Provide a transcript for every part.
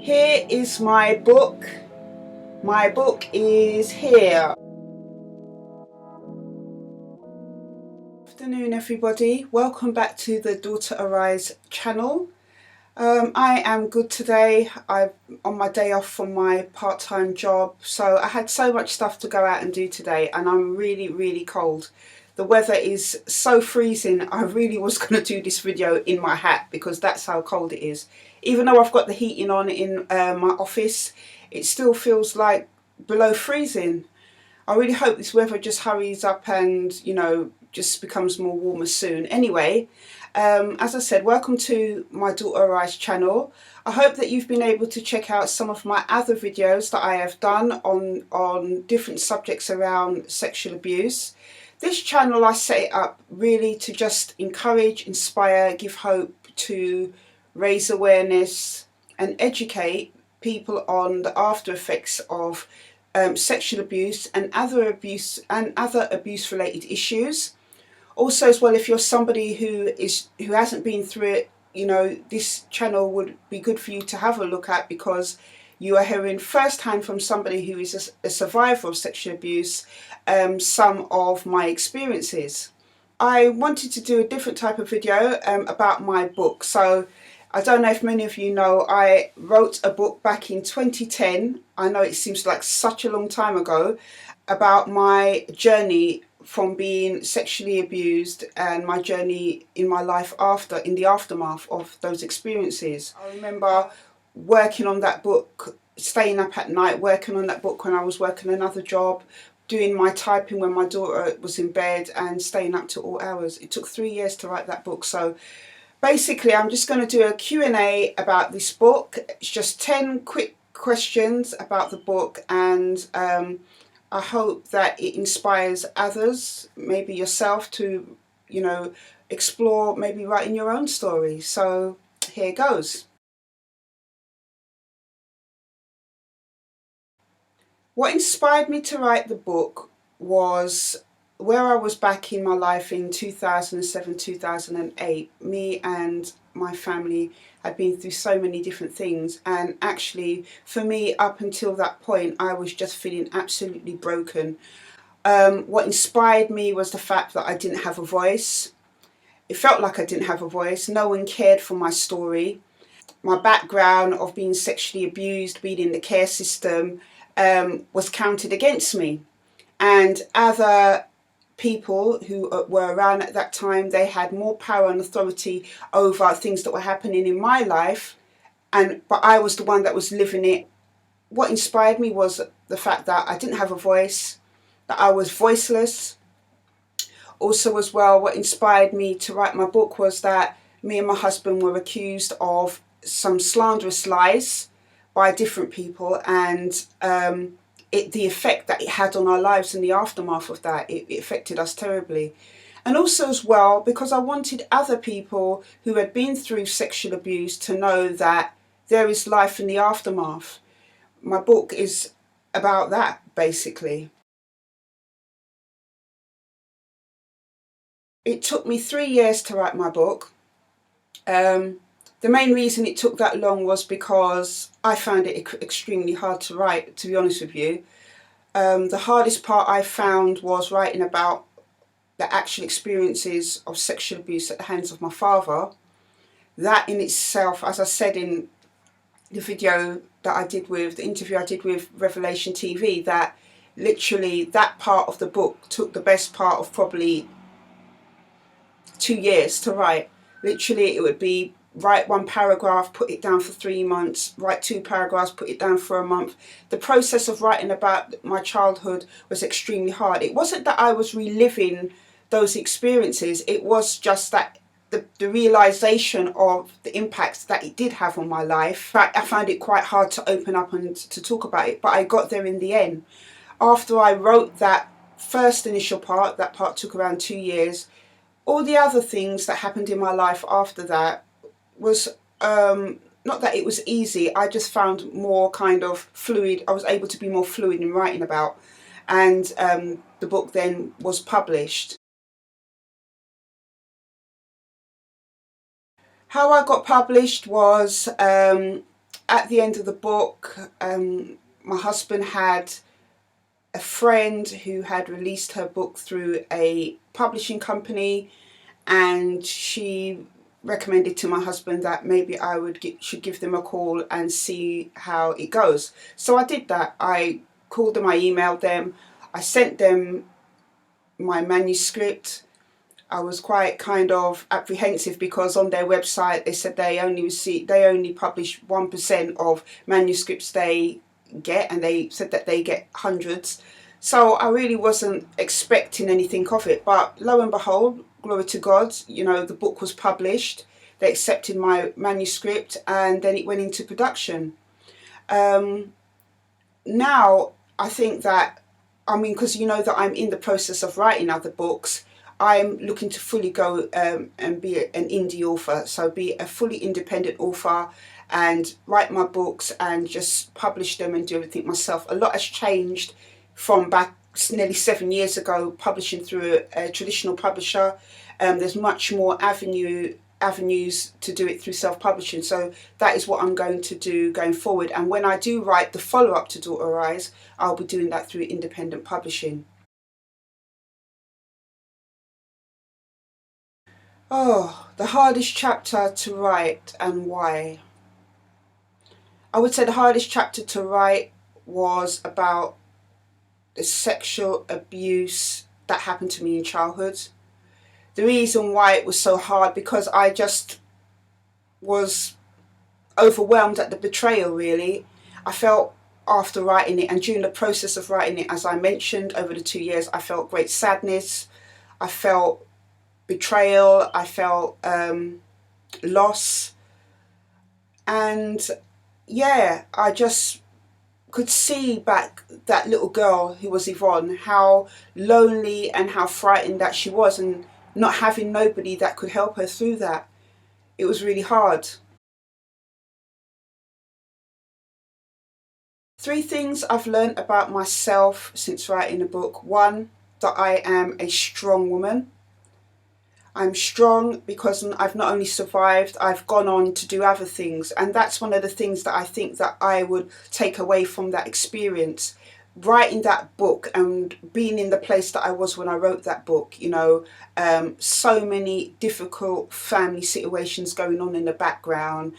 Here is my book. My book is here. Good afternoon, everybody. Welcome back to the Daughter Arise channel. I am good today. I'm on my day off from my part-time job, so I had so much stuff to go out and do today, and I'm really cold. The weather is so freezing. I really was going to do this video in my hat because that's how cold it is. Even though I've got the heating on in my office, it still feels like below freezing. I really hope this weather just hurries up and, just becomes more warmer soon. Anyway, as I said, welcome to my Daughter Arise channel. I hope that you've been able to check out some of my other videos that I have done on different subjects around sexual abuse. This channel, I set it up really to just encourage, inspire, give hope, to raise awareness and educate people on the after effects of sexual abuse and other abuse related issues. Also, as well, if you're somebody who hasn't been through it, this channel would be good for you to have a look at, because you are hearing firsthand from somebody who is a survivor of sexual abuse some of my experiences. I wanted to do a different type of video about my book. So I don't know if many of you know, I wrote a book back in 2010. I know it seems like such a long time ago, about my journey from being sexually abused and my journey in my life in the aftermath of those experiences. I remember working on that book, staying up at night, working on that book when I was working another job, doing my typing when my daughter was in bed, and staying up to all hours. It took 3 years to write that book. So basically, I'm just going to do a Q&A about this book. It's just 10 quick questions about the book, and I hope that it inspires others, maybe yourself, to, explore maybe writing your own story. So here goes. What inspired me to write the book was where I was back in my life in 2007, 2008. Me and my family had been through so many different things, and actually for me, up until that point, I was just feeling absolutely broken. What inspired me was the fact that I didn't have a voice. It felt like I didn't have a voice. No one cared for my story. My background of being sexually abused, being in the care system, was counted against me. And other people who were around at that time, they had more power and authority over things that were happening in my life, but I was the one that was living it. What inspired me was the fact that I didn't have a voice, that I was voiceless. Also, as well, what inspired me to write my book was that me and my husband were accused of some slanderous lies by different people, and the effect that it had on our lives in the aftermath of that, it affected us terribly. And also, as well, because I wanted other people who had been through sexual abuse to know that there is life in the aftermath. My book is about that, basically. It took me 3 years to write my book. The main reason it took that long was because I found it extremely hard to write, to be honest with you. The hardest part I found was writing about the actual experiences of sexual abuse at the hands of my father. That in itself, as I said in the video that I did with, the interview I did with Revelation TV, that literally that part of the book took the best part of probably 2 years to write. Literally, it would be write one paragraph, put it down for 3 months, write 2 paragraphs, put it down for a month. The process of writing about my childhood was extremely hard. It wasn't that I was reliving those experiences, it was just that the realization of the impacts that it did have on my life. I found it quite hard to open up and to talk about it, but I got there in the end. After I wrote that first initial part, that part took around 2 years, all the other things that happened in my life after that was, not that it was easy, I just found more kind of fluid. I was able to be more fluid in writing about, and the book then was published. How I got published was at the end of the book, my husband had a friend who had released her book through a publishing company, and she recommended to my husband that maybe I should give them a call and see how it goes. So I did that. I called them, I emailed them, I sent them my manuscript. I was quite kind of apprehensive because on their website they said they only publish 1% of manuscripts they get, and they said that they get hundreds. So I really wasn't expecting anything of it, but lo and behold, glory to God, the book was published. They accepted my manuscript, and then it went into production. Now I think that, because that I'm in the process of writing other books, I'm looking to fully go and be an indie author, so be a fully independent author and write my books and just publish them and do everything myself. A lot has changed from back nearly 7 years ago, publishing through a traditional publisher. There's much more avenues to do it through self-publishing, so that is what I'm going to do going forward. And when I do write the follow-up to Daughter Arise, I'll be doing that through independent publishing. Oh, the hardest chapter to write and why. I would say the hardest chapter to write was about the sexual abuse that happened to me in childhood. The reason why it was so hard, because I just was overwhelmed at the betrayal, really. I felt, after writing it and during the process of writing it, as I mentioned, over the 2 years, I felt great sadness, I felt betrayal, I felt loss, and yeah, I just could see back that little girl who was Yvonne, how lonely and how frightened that she was, and not having nobody that could help her through that. It was really hard. 3 things I've learned about myself since writing the book. 1, that I am a strong woman. I'm strong because I've not only survived, I've gone on to do other things. And that's one of the things that I think that I would take away from that experience. Writing that book and being in the place that I was when I wrote that book, so many difficult family situations going on in the background,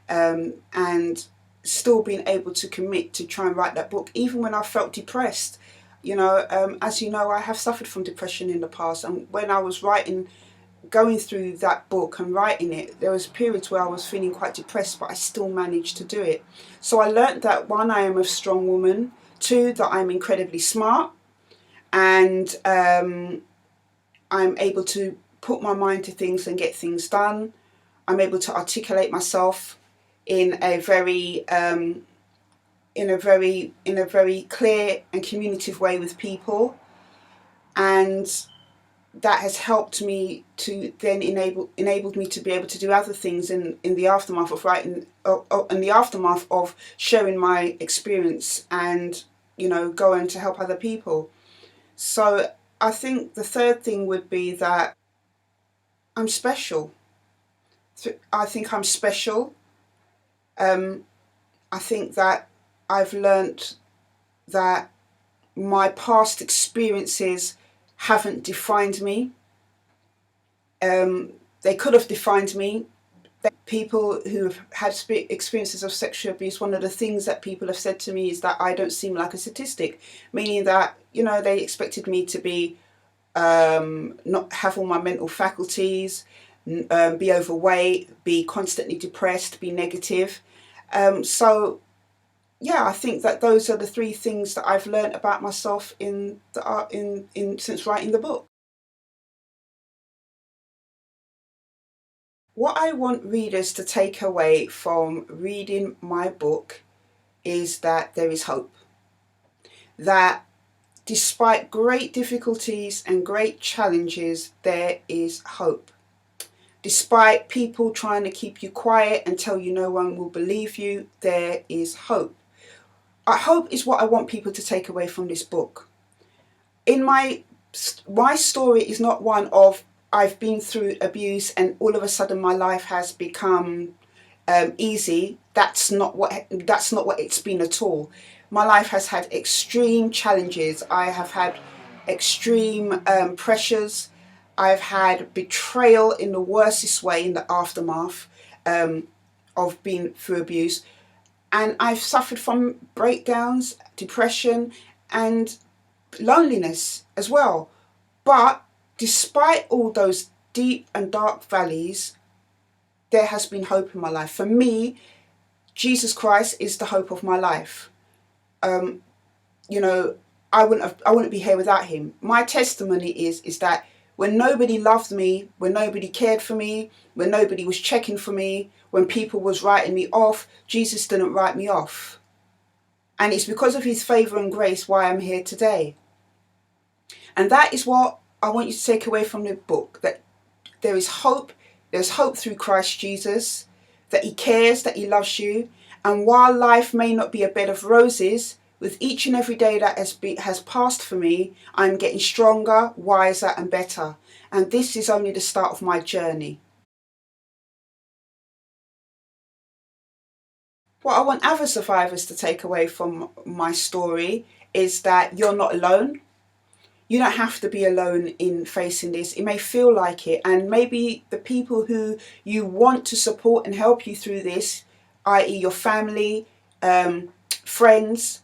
and still being able to commit to try and write that book, even when I felt depressed. As you know, I have suffered from depression in the past, and when I was going through that book and writing it, there was periods where I was feeling quite depressed, but I still managed to do it. So I learnt that, 1, I am a strong woman. 2, that I'm incredibly smart, and I'm able to put my mind to things and get things done. I'm able to articulate myself in a very clear and communicative way with people, and that has helped me to then enabled me to be able to do other things in the aftermath of writing, in the aftermath of sharing my experience, and go on to help other people. So I think the 3rd thing would be that I'm special. I think I'm special. I think that I've learnt that my past experiences haven't defined me. They could have defined me. People who have had experiences of sexual abuse, one of the things that people have said to me is that I don't seem like a statistic, meaning that they expected me to be not have all my mental faculties, be overweight, be constantly depressed, be negative. So yeah, I think that those are the 3 things that I've learned about myself in the art in since writing the book. What I want readers to take away from reading my book is that there is hope. That despite great difficulties and great challenges, there is hope. Despite people trying to keep you quiet and tell you no one will believe you, there is hope. Hope is what I want people to take away from this book. In my story is not one of I've been through abuse and all of a sudden my life has become easy. That's not what it's been at all. My life has had extreme challenges. I have had extreme pressures. I've had betrayal in the worstest way in the aftermath of being through abuse. And I've suffered from breakdowns, depression, and loneliness as well. But despite all those deep and dark valleys, there has been hope in my life. For me, Jesus Christ is the hope of my life. You know, I wouldn't be here without him. My testimony is that when nobody loved me, when nobody cared for me, when nobody was checking for me, when people was writing me off, Jesus didn't write me off. And it's because of his favour and grace why I'm here today. And that is what I want you to take away from the book, that there is hope. There's hope through Christ Jesus, that he cares, that he loves you. And while life may not be a bed of roses, with each and every day that has passed for me, I'm getting stronger, wiser and better. And this is only the start of my journey. What I want other survivors to take away from my story is that you're not alone. You don't have to be alone in facing this. It may feel like it, and maybe the people who you want to support and help you through this, i.e. your family, friends,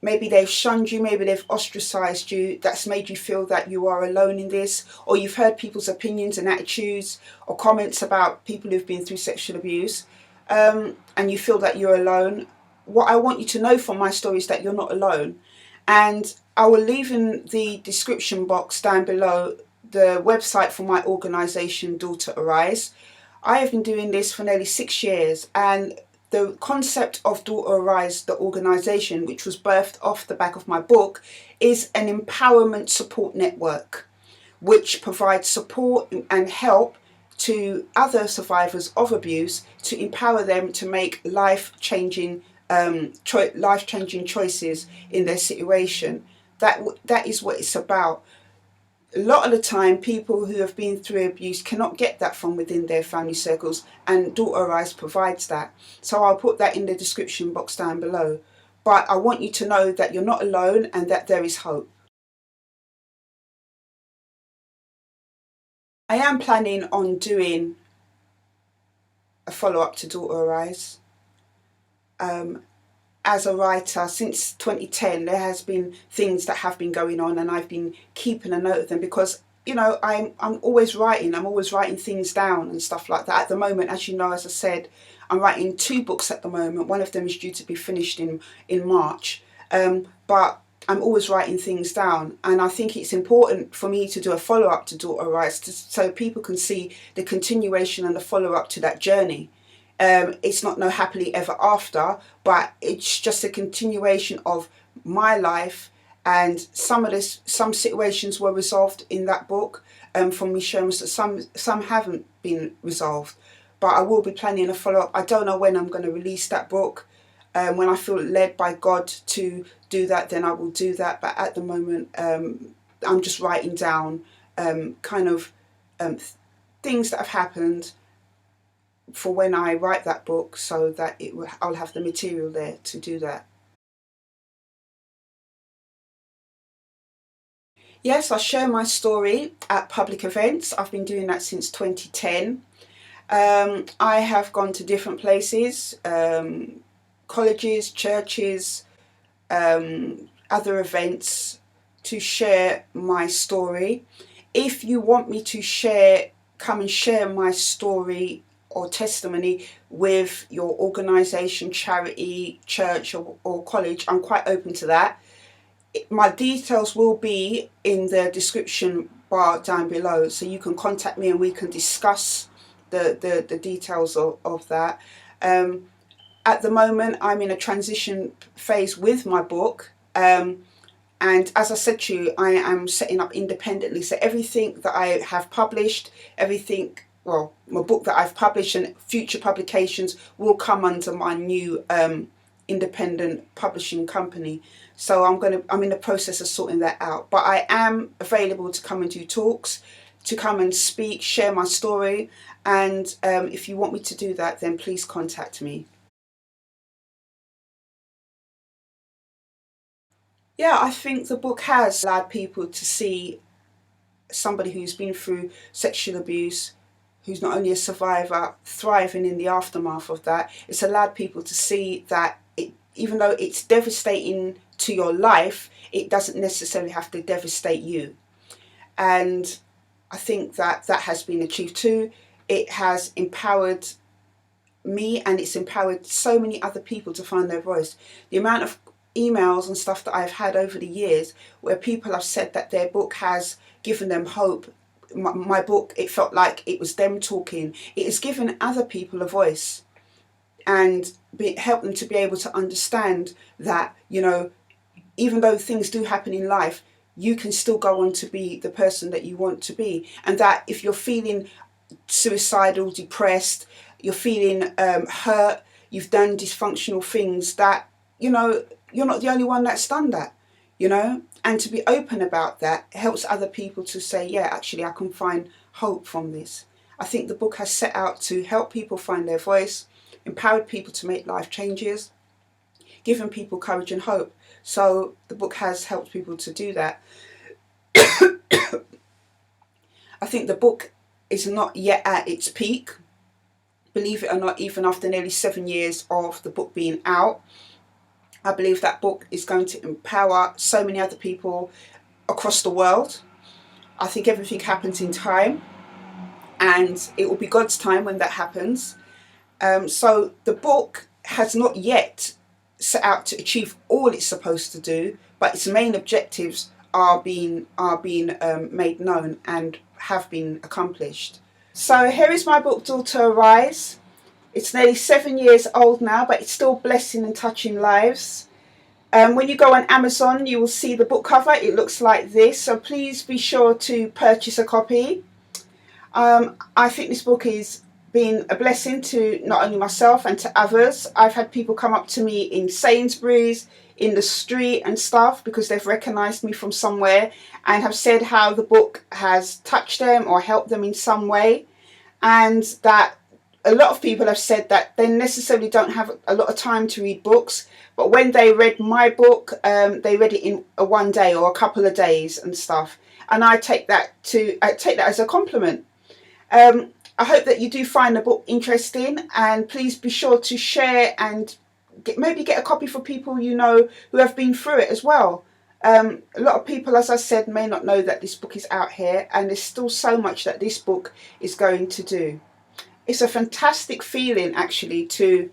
maybe they've shunned you, maybe they've ostracized you. That's made you feel that you are alone in this, or you've heard people's opinions and attitudes or comments about people who've been through sexual abuse, and you feel that you're alone. What I want you to know from my story is that you're not alone. And I will leave in the description box down below the website for my organisation, Daughter Arise. I have been doing this for nearly 6 years, and the concept of Daughter Arise, the organisation, which was birthed off the back of my book, is an empowerment support network which provides support and help to other survivors of abuse to empower them to make life-changing choices in their situation. That is what it's about. A lot of the time, people who have been through abuse cannot get that from within their family circles, and Daughter Arise provides that. So I'll put that in the description box down below. But I want you to know that you're not alone and that there is hope. I am planning on doing a follow-up to Daughter Arise. As a writer, since 2010, there has been things that have been going on, and I've been keeping a note of them because, you know, I'm always writing. I'm always writing things down and stuff like that. At the moment, as you know, as I said, I'm writing 2 books at the moment. One of them is due to be finished in March. But I'm always writing things down, and I think it's important for me to do a follow-up to Daughter Arise so people can see the continuation and the follow-up to that journey. It's not no happily ever after, but it's just a continuation of my life, and some situations were resolved in that book from me showing that some haven't been resolved. But I will be planning a follow-up. I don't know when I'm going to release that book. When I feel led by God to do that, then I will do that. But at the moment, I'm just writing down things that have happened for when I write that book, so that I'll have the material there to do that. Yes, I share my story at public events. I've been doing that since 2010. I have gone to different places, colleges, churches, other events to share my story. If you want me to come and share my story or testimony with your organisation, charity, church or college, I'm quite open to that. My details will be in the description bar down below, so you can contact me and we can discuss the details of that. At the moment, I'm in a transition phase with my book, and as I said to you, I am setting up independently. So everything that I have published, my book that I've published and future publications will come under my new independent publishing company. So I'm in the process of sorting that out. But I am available to come and do talks, to come and speak, share my story. And if you want me to do that, then please contact me. Yeah, I think the book has allowed people to see somebody who's been through sexual abuse, who's not only a survivor, thriving in the aftermath of that. It's allowed people to see that even though it's devastating to your life, it doesn't necessarily have to devastate you. And I think that that has been achieved too. It has empowered me, and it's empowered so many other people to find their voice. The amount of emails and stuff that I've had over the years where people have said that their book has given them hope. My book, it felt like it was them talking. It has given other people a voice and helped them to be able to understand that, even though things do happen in life, you can still go on to be the person that you want to be. And that if you're feeling suicidal, depressed, you're feeling hurt, you've done dysfunctional things, that, you're not the only one that's done that, and to be open about that helps other people to say, yeah, actually I can find hope from this. I think the book has set out to help people find their voice, empowered people to make life changes, given people courage and hope. So the book has helped people to do that. I think the book is not yet at its peak. Believe it or not, even after nearly 7 years of the book being out, I believe that book is going to empower so many other people across the world. I think everything happens in time, and it will be God's time when that happens. So the book has not yet set out to achieve all it's supposed to do, but its main objectives are being made known and have been accomplished. So here is my book, Daughter Arise. It's nearly 7 years old now, but it's still blessing and touching lives. When you go on Amazon, you will see the book cover. It looks like this, so please be sure to purchase a copy. I think this book is been a blessing to not only myself and to others. I've had people come up to me in Sainsbury's, in the street and stuff, because they've recognised me from somewhere and have said how the book has touched them or helped them in some way. And that a lot of people have said that they necessarily don't have a lot of time to read books, but when they read my book, they read it in a one day or a couple of days and stuff. And I take that as a compliment. I hope that you do find the book interesting, and please be sure to share and maybe get a copy for people who have been through it as well. A lot of people, as I said, may not know that this book is out here, and there's still so much that this book is going to do. It's a fantastic feeling actually to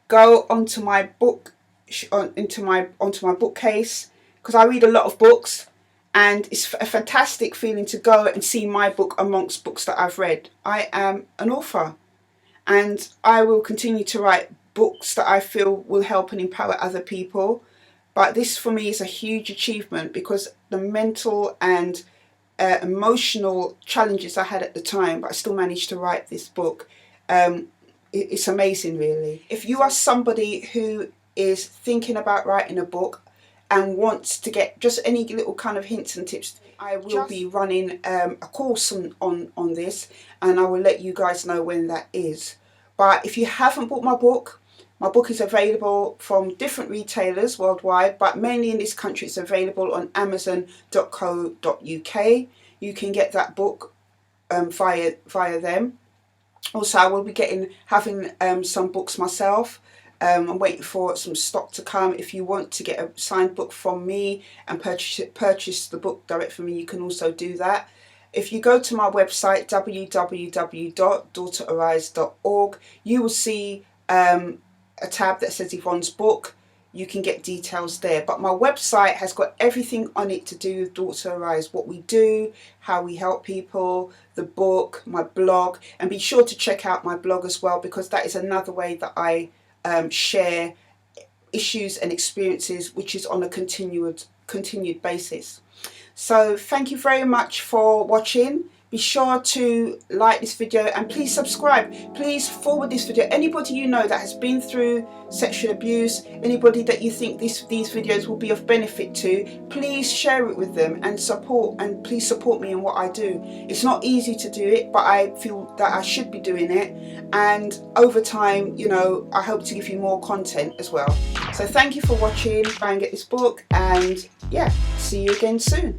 go onto my book, onto my bookcase, because I read a lot of books. And it's a fantastic feeling to go and see my book amongst books that I've read. I am an author, and I will continue to write books that I feel will help and empower other people. But this for me is a huge achievement, because the mental and emotional challenges I had at the time, but I still managed to write this book. It's amazing, really. If you are somebody who is thinking about writing a book and wants to get just any little kind of hints and tips, I will be running a course on this, and I will let you guys know when that is. But if you haven't bought my book is available from different retailers worldwide, but mainly in this country it's available on amazon.co.uk. You can get that book via them. Also, I will be having some books myself. I'm waiting for some stock to come. If you want to get a signed book from me and purchase the book direct from me, you can also do that. If you go to my website, www.daughterarise.org, you will see a tab that says Yvonne's book. You can get details there. But my website has got everything on it to do with Daughter Arise, what we do, how we help people, the book, my blog. And be sure to check out my blog as well, because that is another way that I share issues and experiences, which is on a continued basis. So thank you very much for watching. Be sure to like this video and please subscribe. Please forward this video. Anybody you know that has been through sexual abuse, anybody that you think these videos will be of benefit to, please share it with them and please support me in what I do. It's not easy to do it, but I feel that I should be doing it, and over time, you know, I hope to give you more content as well. So thank you for watching. Try and get this book, and yeah, see you again soon.